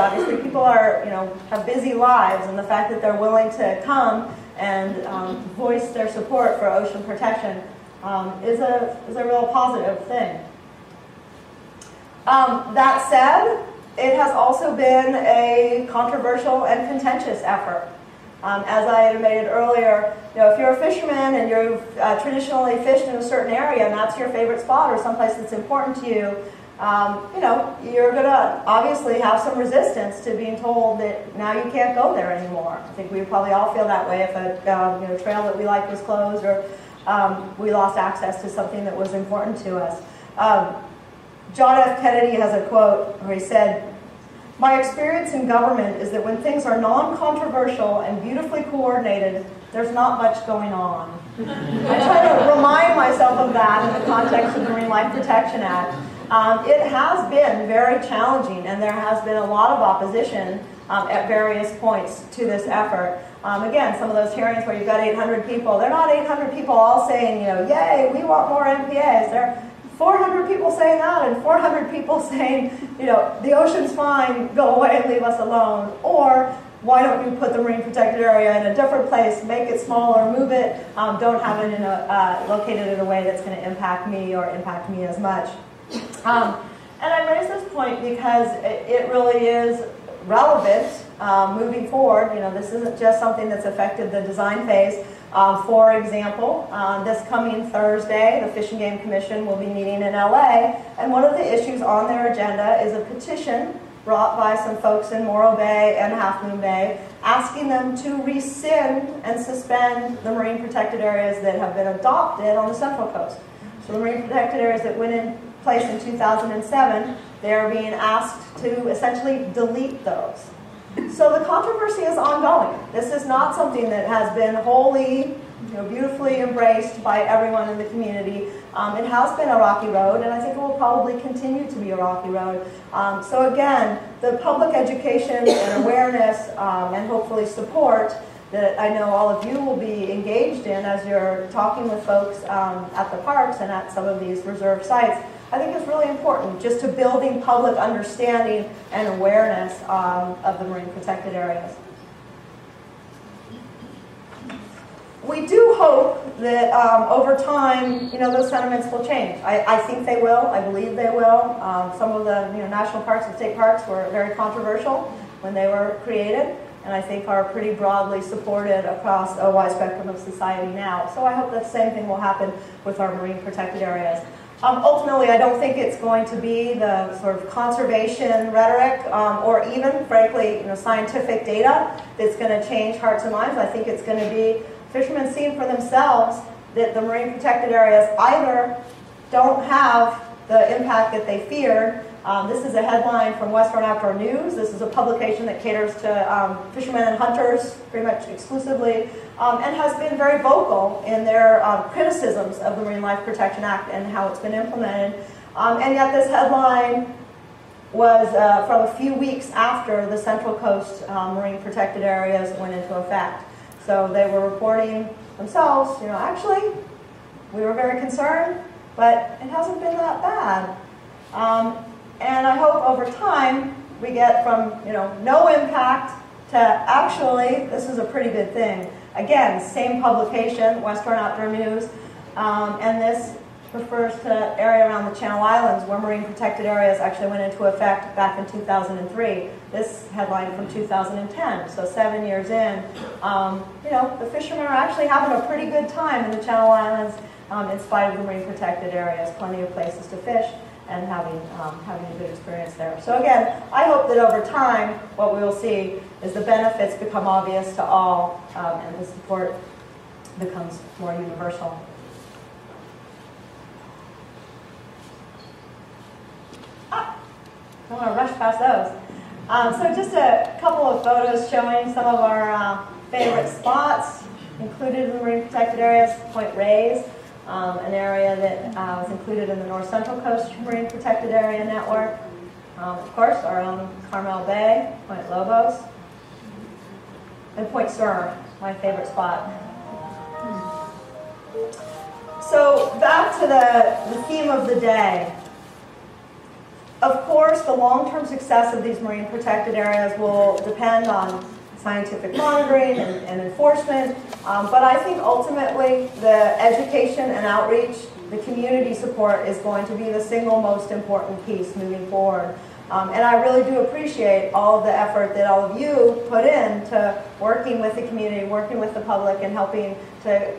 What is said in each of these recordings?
Obviously, people are, have busy lives, and the fact that they're willing to come and voice their support for ocean protection is a real positive thing. That said, it has also been a controversial and contentious effort. As I intimated earlier, if you're a fisherman and you've traditionally fished in a certain area and that's your favorite spot or someplace that's important to you, you're going to obviously have some resistance to being told that now you can't go there anymore. I think we probably all feel that way if a trail that we liked was closed or we lost access to something that was important to us. John F. Kennedy has a quote where he said, "My experience in government is that when things are non-controversial and beautifully coordinated, there's not much going on." I try to remind myself of that in the context of the Marine Life Protection Act. It has been very challenging, and there has been a lot of opposition at various points to this effort. Again, some of those hearings where you've got 800 people, they're not 800 people all saying, yay, we want more MPAs. They're 400 people saying that and 400 people saying, the ocean's fine, go away and leave us alone. Or, why don't you put the marine protected area in a different place, make it smaller, move it, don't have it located in a way that's going to impact me or impact me as much. And I raise this point because it really is relevant moving forward. This isn't just something that's affected the design phase. For example, this coming Thursday, the Fish and Game Commission will be meeting in LA, and one of the issues on their agenda is a petition brought by some folks in Morro Bay and Half Moon Bay, asking them to rescind and suspend the marine protected areas that have been adopted on the Central Coast. So the marine protected areas that went in place in 2007, they're being asked to essentially delete those. So the controversy is ongoing. This is not something that has been wholly, beautifully embraced by everyone in the community. It has been a rocky road, and I think it will probably continue to be a rocky road. So again, the public education and awareness and hopefully support that I know all of you will be engaged in as you're talking with folks at the parks and at some of these reserve sites, I think is really important, just to building public understanding and awareness of the marine protected areas. We do hope that over time, those sentiments will change. I think they will. I believe they will. Some of the national parks and state parks were very controversial when they were created, and I think are pretty broadly supported across a wide spectrum of society now. So I hope the same thing will happen with our marine protected areas. Ultimately, I don't think it's going to be the sort of conservation rhetoric or even, frankly, scientific data that's going to change hearts and minds. I think it's going to be fishermen seeing for themselves that the marine protected areas either don't have the impact that they feared. This is a headline from Western Outdoor News. This is a publication that caters to fishermen and hunters pretty much exclusively, and has been very vocal in their criticisms of the Marine Life Protection Act and how it's been implemented. And yet this headline was from a few weeks after the Central Coast marine protected areas went into effect. So they were reporting themselves, actually, we were very concerned, but it hasn't been that bad. And I hope over time we get from no impact to actually this is a pretty good thing. Again, same publication, Western Outdoor News, and this refers to area around the Channel Islands where marine protected areas actually went into effect back in 2003. This headline from 2010, so 7 years in. The fishermen are actually having a pretty good time in the Channel Islands in spite of the marine protected areas. Plenty of places to fish and having a good experience there. So again, I hope that over time, what we will see is the benefits become obvious to all, and the support becomes more universal. I want to rush past those. So just a couple of photos showing some of our favorite spots included in the marine protected areas. Point Reyes, an area that was included in the North Central Coast Marine Protected Area Network. Of course, our own Carmel Bay, Point Lobos, and Point Sur, my favorite spot. So back to the theme of the day. Of course, the long-term success of these marine protected areas will depend on scientific monitoring and enforcement, but I think ultimately the education and outreach, the community support is going to be the single most important piece moving forward. And I really do appreciate all of the effort that all of you put in to working with the community, working with the public, and helping to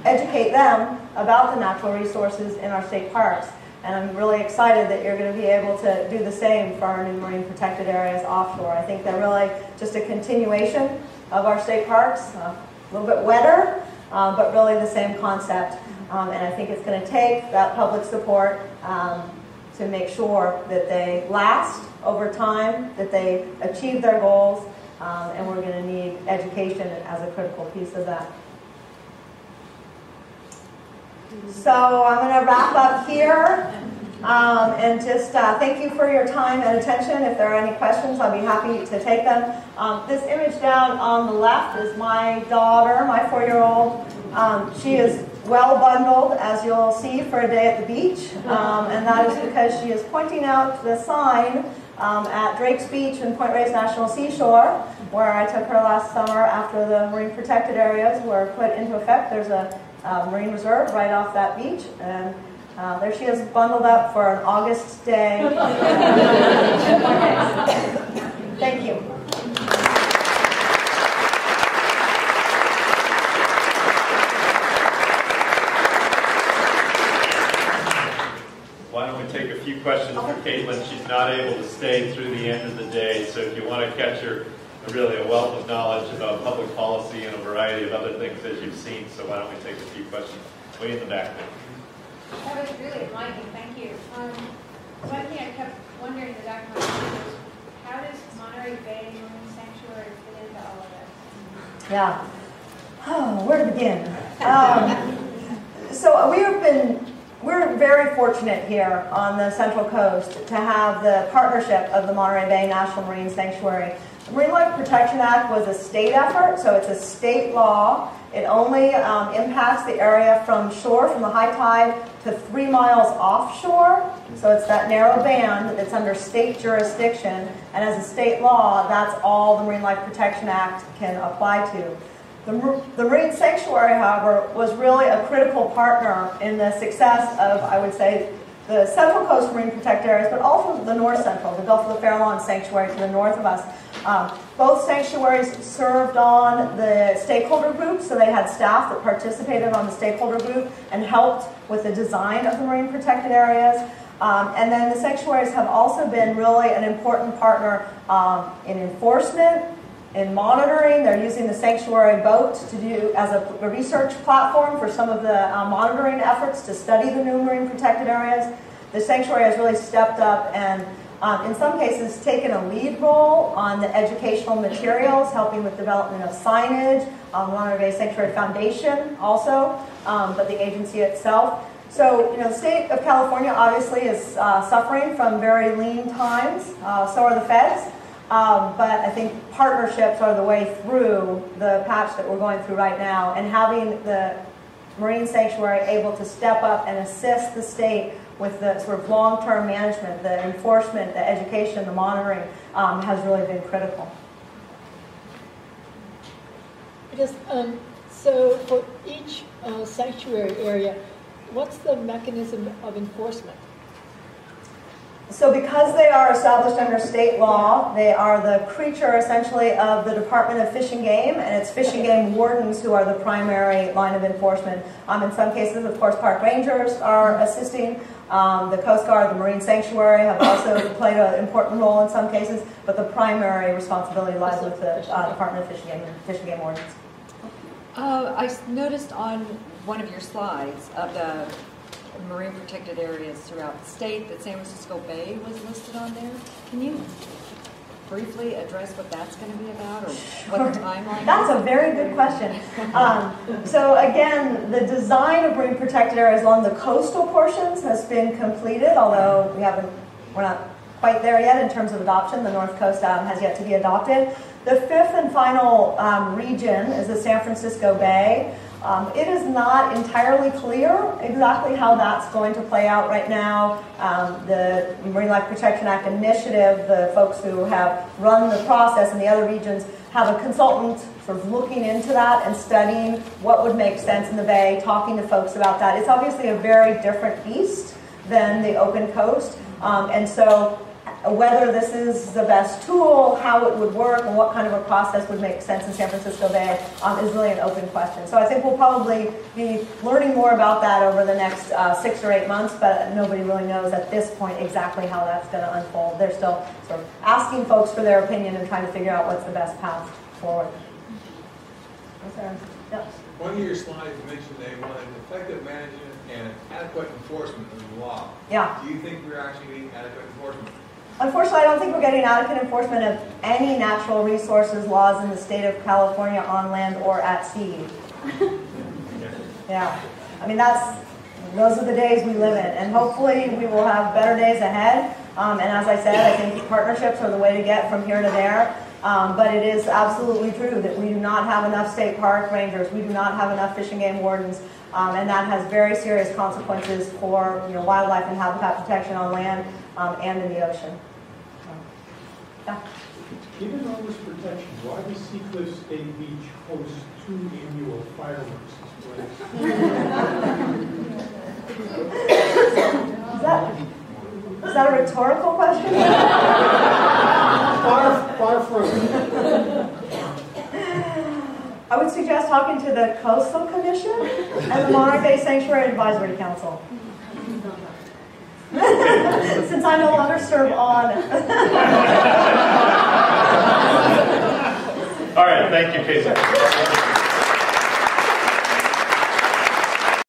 educate them about the natural resources in our state parks. And I'm really excited that you're going to be able to do the same for our new marine protected areas offshore. I think they're really just a continuation of our state parks, a little bit wetter, but really the same concept. And I think it's going to take that public support to make sure that they last over time, that they achieve their goals, and we're going to need education as a critical piece of that. So I'm going to wrap up here and just thank you for your time and attention. If there are any questions, I'll be happy to take them. This image down on the left is my daughter, my 4-year-old. She is well bundled, as you'll see, for a day at the beach, and that is because she is pointing out the sign at Drake's Beach and Point Reyes National Seashore, where I took her last summer after the marine protected areas were put into effect. There's a marine reserve right off that beach, and there she is bundled up for an August day. Thank you. Why don't we take a few questions for Kaitilin? She's not able to stay through the end of the day, so if you want to catch her, really a wealth of knowledge about public policy and a variety of other things as you've seen, so why don't we take a few questions way in the back there. That was really enlightening, thank you. One thing I kept wondering in the back of my mind was, how does Monterey Bay Marine Sanctuary fit into all of this? Yeah. Oh, where to begin? So we're very fortunate here on the Central Coast to have the partnership of the Monterey Bay National Marine Sanctuary. The Marine Life Protection Act was a state effort, so it's a state law. It only impacts the area from shore, from the high tide, to 3 miles offshore. So it's that narrow band that's under state jurisdiction. And as a state law, that's all the Marine Life Protection Act can apply to. The Marine Sanctuary, however, was really a critical partner in the success of, I would say, the Central Coast Marine Protected Areas, but also the North Central, the Gulf of the Farallon Sanctuary to the north of us. Both sanctuaries served on the stakeholder group, so they had staff that participated on the stakeholder group and helped with the design of the marine protected areas. And then the sanctuaries have also been really an important partner in enforcement, in monitoring. They're using the sanctuary boat to do as a research platform for some of the monitoring efforts to study the new marine protected areas. The sanctuary has really stepped up and in some cases taken a lead role on the educational materials, helping with development of signage, Monterey Bay Sanctuary Foundation also, but the agency itself. So, the state of California obviously is suffering from very lean times, so are the feds. But I think partnerships are the way through the patch that we're going through right now, and having the Marine Sanctuary able to step up and assist the state with the sort of long-term management, the enforcement, the education, the monitoring has really been critical. So for each sanctuary area, what's the mechanism of enforcement? So because they are established under state law, they are the creature essentially of the Department of Fish and Game, and it's fish and game wardens who are the primary line of enforcement. In some cases, of course, park rangers are assisting. The Coast Guard, the Marine Sanctuary have also played an important role in some cases, but the primary responsibility lies with the Department of Fish and Game wardens. I noticed on one of your slides of the marine protected areas throughout the state that San Francisco Bay was listed on there. Can you briefly address what that's going to be about, or what the timeline is? That's a very good question. So again, the design of marine protected areas along the coastal portions has been completed, although we're not quite there yet in terms of adoption. The North Coast has yet to be adopted. The fifth and final region is the San Francisco Bay. It is not entirely clear exactly how that's going to play out right now. The Marine Life Protection Act initiative, the folks who have run the process in the other regions have a consultant sort of looking into that and studying what would make sense in the Bay, talking to folks about that. It's obviously a very different beast than the open coast. And so whether this is the best tool, how it would work, and what kind of a process would make sense in San Francisco Bay is really an open question. So I think we'll probably be learning more about that over the next 6 or 8 months, but nobody really knows at this point exactly how that's going to unfold. They're still sort of asking folks for their opinion and trying to figure out what's the best path forward. Yep. One of your slides mentioned they wanted effective management and adequate enforcement of the law. Yeah. Do you think we're actually getting adequate enforcement? Unfortunately, I don't think we're getting adequate enforcement of any natural resources laws in the state of California on land or at sea. Yeah. I mean, those are the days we live in. And hopefully we will have better days ahead. And as I said, I think partnerships are the way to get from here to there. But it is absolutely true that we do not have enough state park rangers. We do not have enough fish and game wardens. And that has very serious consequences for wildlife and habitat protection on land and in the ocean. Yeah. Given all this protection, why does Seacliff State Beach host 2 annual fireworks displays? Is that a rhetorical question? Far from it. I would suggest talking to the Coastal Commission and the Monterey Bay Sanctuary Advisory Council. Since I no longer serve on. All right, thank you, Casey.